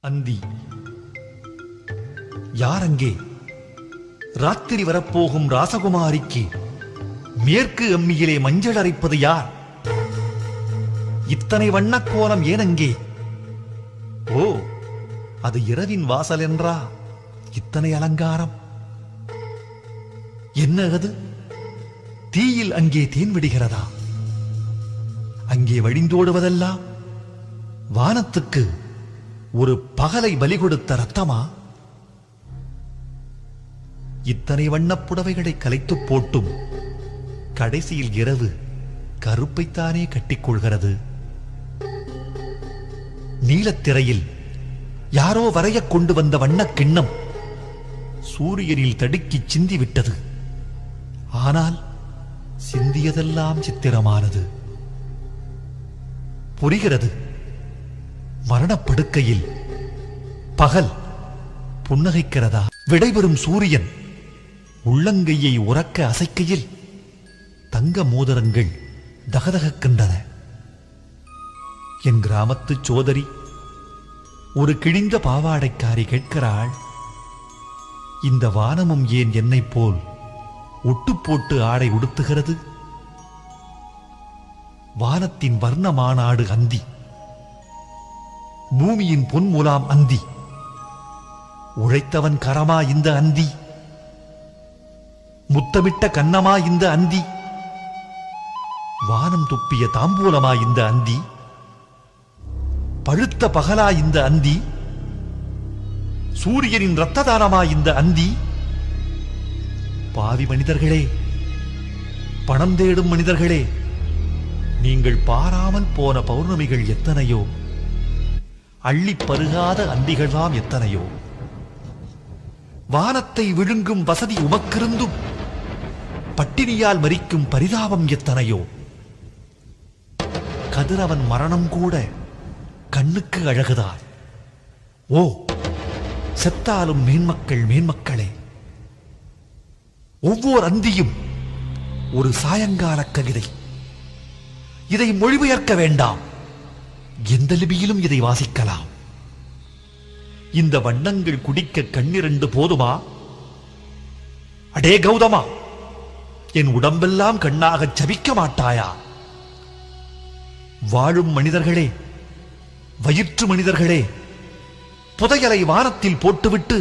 அந்தி. யாரங்கே? ராத்திரி வரப்போகும் ராசகுமாரிக்கு மேற்கு அம்மியிலே மஞ்சள் அரைப்பது யார்? இத்தனை வண்ணக்கோலம் ஏனங்கே? ஓ, அது இரவின் வாசல் என்றா இத்தனை அலங்காரம்? என்ன அது? தீயில் அங்கே தேன் விடுகிறதா? அங்கே வழிந்தோடுவதெல்லாம் வானத்துக்கு ஒரு பகலை பலி கொடுத்த ரத்தமா? இத்தனை வண்ணப்புடவைகளை கலைத்துப் போட்டும் கடைசியில் இரவு கருப்பைத்தானே கட்டிக்கொள்கிறது. நீலத்திரையில் யாரோ வரையக் கொண்டு வந்த வண்ணக் கிண்ணம் சூரியனில் தடுக்கிச் சிந்திவிட்டது. ஆனால் சிந்தியதெல்லாம் சித்திரமானது. புரிகிறது, மரணப்படுக்கையில் பகல் புன்னகைக்கிறதா? விடைபெறும் சூரியன் உள்ளங்கையை உறக்க அசைக்கையில் தங்க மோதிரங்கள் தகதகக்கின்றன. என் கிராமத்து சோதரி ஒரு கிழிந்த பாவாடைக்காரி கேட்கிறாள், இந்த வானமும் ஏன் என்னைப் போல் ஒட்டு போட்டு ஆடை உடுத்துகிறது? வானத்தின் வர்ண மாநாடு அந்தி, பூமியின் பொன்முலாம் அந்தி. உழைத்தவன் கரமா இந்த அந்தி? முத்தமிட்ட கன்னமா இந்த அந்தி? வானம் துப்பிய தாம்பூலமா இந்த அந்தி? பழுத்த பகலா இந்த அந்தி? சூரியனின் இரத்ததானமா இந்த அந்தி? பாவி மனிதர்களே, பணம் தேடும் மனிதர்களே, நீங்கள் பாராமல் போன பௌர்ணமிகள் எத்தனையோ, அள்ளி பருகாத அந்திகள்தாம் எத்தனையோ. வானத்தை விழுங்கும் வசதி உமக்கிருந்தும் பட்டினியால் மரிக்கும் பரிதாபம் எத்தனையோ. கதிரவன் மரணம் கூட கண்ணுக்கு அழகுதான். ஓ, செத்தாலும் மேன்மக்கள் மேன்மக்களே. ஒவ்வொரு அந்தியும் ஒரு சாயங்கால கவிதை. இதை மொழிபெயர்க்க வேண்டாம், எந்த லிபியிலும் இதை வாசிக்கலாம். இந்த வண்ணங்கள் குடிக்க கண்ணிரண்டு போதுமா? அடே கௌதமா, என் உடம்பெல்லாம் கண்ணாக ஜபிக்க மாட்டாயா? வாழும் மனிதர்களே, வயிற்று மனிதர்களே, புதையலை வானத்தில் போட்டுவிட்டு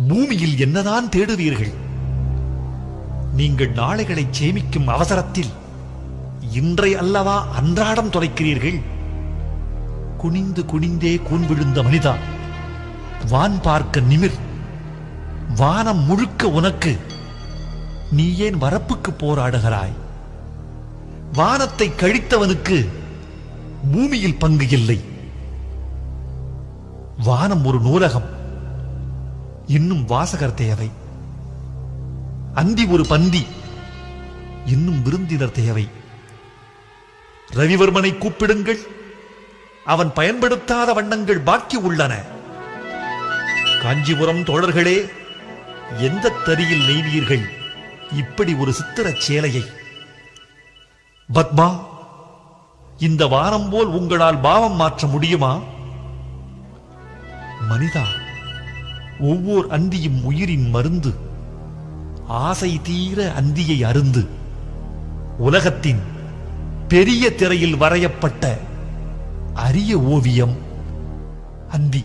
பூமியில் என்னதான் தேடுவீர்கள்? நீங்கள் நாளைகளை சேமிக்கும் அவசரத்தில் இன்றை அல்லவா அன்றாடம் தொலைக்கிறீர்கள். குனிந்து குனிந்தே கூன் விழுந்த மனிதா, வான் பார்க்க நிமிர். வானம் முழுக்க உனக்கு, நீ ஏன் வரப்புக்கு போராடுகிறாய்? வானத்தை கழித்தவனுக்கு பூமியில் பங்கு இல்லை. வானம் ஒரு நூலகம், இன்னும் வாசகர் தேவை. அந்தி ஒரு பந்தி, இன்னும் விருந்தினர் தேவை. ரவிவர்மனை கூப்பிடுங்கள், அவன் பயன்படுத்தாத வண்ணங்கள் பாக்கி உள்ளன. காஞ்சிபுரம் தோழர்களே, எந்த தரியில் நெய்வீர்கள் இப்படி ஒரு சித்திரச் சேலையை? பத்மா, இந்த வானம் போல் உங்களால் பாவம் மாற்ற முடியுமா? மனிதா, ஒவ்வொரு அந்தியும் உயிரின் மருந்து. ஆசை தீர அந்தியை அருந்து. உலகத்தின் பெரிய திரையில் வரையப்பட்ட அரிய ஓவியம் அந்தி.